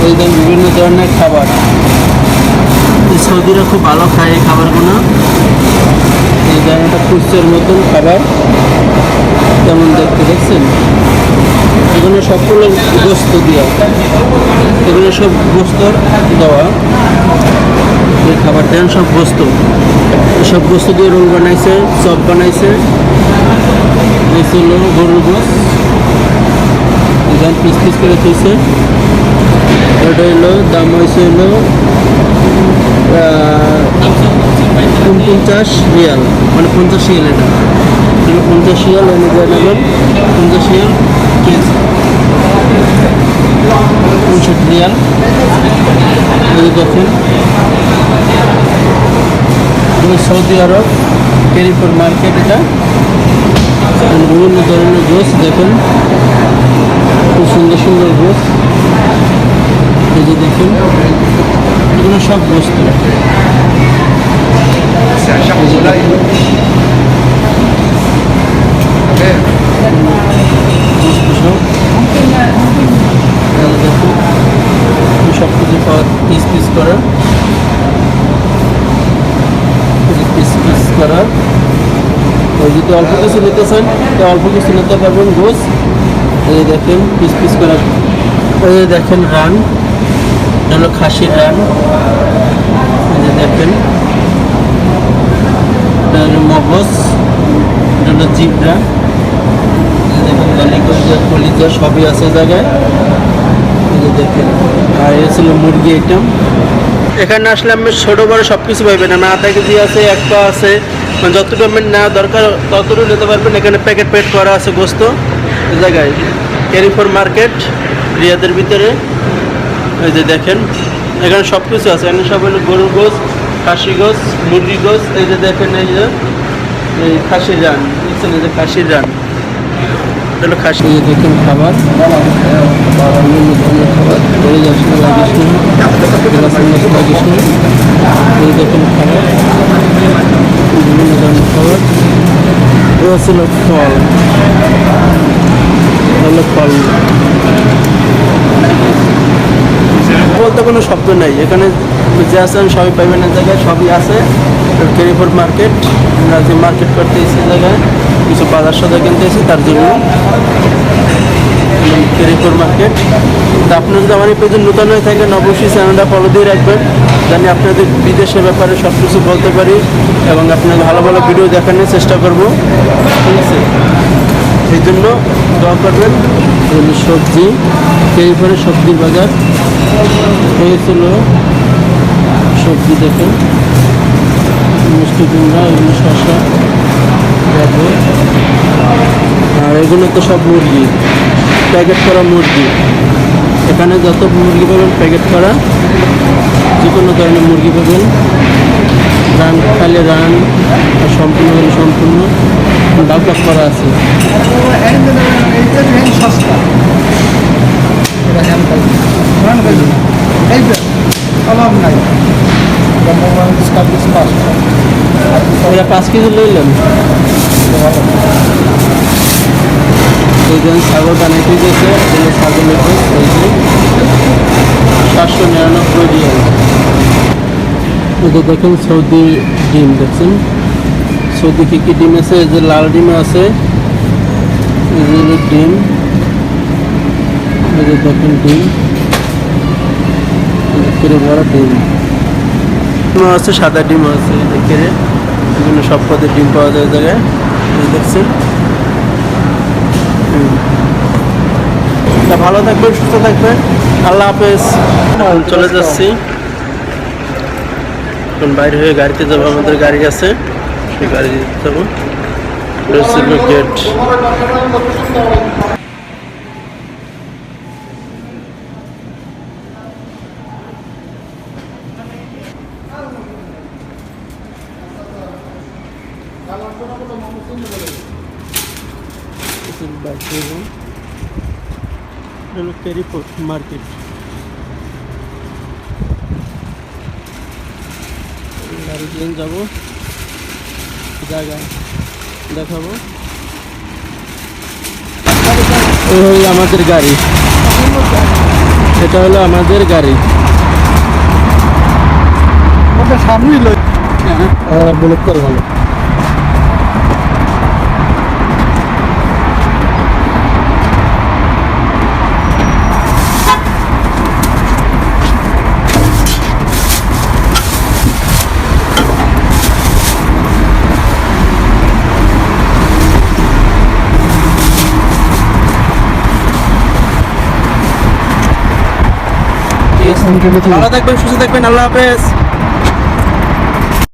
একদম বিভিন্ন ধরনের খাবার। সৌদিরা খুব ভালো খায় এই খাবারগুলো। এই জায়গাটা কুচ্চের মতন খাবার, কেমন দেখতে দেখছেন। এগুলো সবগুলো গোস্ত দেওয়া, এগুলো সব গোস্তর দেওয়া। এই খাবার দেন সব গোস্ত, সব গোস্ত দিয়ে রোল বানাইছে, চপ বানাইছে। এই ছিল গরুর গোস্ত, পিস পিস করে তুলছে। এটা হলো দাম হয়েছে হলো 49 রিয়াল, মানে 50 রিয়াল। এটা 50 রিয়াল এনে দেওয়া নেবেন, 50 রিয়াল কেজি, 59 রিয়াল। এই দেখেন সৌদি আরব টেরিফোর মার্কেট। এটা বিভিন্ন ধরনের গোস দেখুন, খুব সুন্দর সুন্দর গোস। এই যে দেখুন এগুলো সব বস্তু। সব কিছু পিস পিস করা, পিস পিস করা। ওই যদি অল্প কিছু নিতে চান তো অল্প কিছু নিতে পারবেন গোস। এই দেখেন পিস পিস করা। ওই দেখেন রান, হলো খাসির রান। এই যে দেখেন এটা হলো মগজ, এটা হলো জিব্রা। দেখেন গালিগঞ্জা কলিজা সবই আছে জায়গায়। এই যে দেখেন, আর এ ছিল মুরগি আইটেম। এখানে আসলে আমি ছোটো বড়ো সব কিছু পাইবেন, না আধা কেজি আছে, এক পা আছে, মানে যতটুকু আপনার নেওয়া দরকার ততটুকু নিতে পারবেন। এখানে প্যাকেট প্যাকেট করা আছে গোস্ত এই জায়গায়, টেরিফোর মার্কেট রিয়াদের ভিতরে। এই যে দেখেন এখানে সব কিছু আছে। এখানে সব হলো গরুর গোস, খাসি গোস, মুরগি গোস। এই যে দেখেন এই যে এই খাসির রান, বুঝছেন, এই যে খাসির রান, হলো খাসি। এই যে দেখেন খাবার, বিভিন্ন ধরনের খাবার। বেড়ে যাচ্ছে না, লাগিস না, লাগিস না। এই দেখেন খাবার, বিভিন্ন ধরনের খাবার। এটা ছিল ফল, হলো ফল বলতে কোনো শব্দ নেই। এখানে যে আছেন সবই পাইবেন, এই জায়গায় সবই আছে। টেরিফোর মার্কেট, আমরা যে মার্কেট করতে এসেছি জায়গায় কিছু বাজার সদা কিনতে এসেছি, তার জন্য টেরিফোর মার্কেট। তো আপনারা যদি আমার এই পেজে নতুন হয়ে থাকেন অবশ্যই চ্যানেলটা ফলো দিয়ে রাখবেন, জানি আপনাদের বিদেশের ব্যাপারে সব কিছু বলতে পারি এবং আপনাদের ভালো ভালো ভিডিও দেখানোর চেষ্টা করব, ঠিক আছে। এই জন্য দোয়া করবেন। সবজি, টেরিফোরের সবজির বাজার হয়েছিল। সবজি দেখেন, মিষ্টি কুমড়া, এগুলো শসা, গাজর। আর এগুলো তো সব মুরগি, প্যাকেট করা মুরগি। এখানে যত মুরগি পাবেন প্যাকেট করা, যে কোনো ধরনের মুরগি পাবেন। রান খালে রান, আর সম্পূর্ণ হলে সম্পূর্ণ ডাক করা আছে। ওরা 5 কেজি লইলেন। এই জন্য ছাগল বানাইতে গেছে, ছাগলের 799 রিয়াল। এটা দেখেন সৌদি ডিম, দেখছেন সৌদি কী কী ডিম আছে। এই যে লাল ডিমও আছে, এই যে ডিম, এই যে দেখেন ডিম, করে বড় ডিম আছে, সাদা ডিমও আছে। দেখে এগুলো সব পদের ডিম পাওয়া যায় জায়গায়, দেখছেন। ভালো থাকবেন, সুস্থ থাকবেন, আল্লাহ হাফেজ। চলে যাচ্ছি, এখন বাইরে হয়ে গাড়িতে যাবো। আমাদের গাড়ি আছে, সেই গাড়ি যাবো। গেট টেরিফোর মার্কেট। গাড়ি দিয়ে যাবো, জায়গা দেখাবো। এই হলো আমাদের গাড়ি। এটা হলো আমাদের গাড়ি। সামনেই লই বুলেট করে ভালো। ভালো থাকবেন, সুস্থ থাকবেন, আল্লাহ হাফেজ।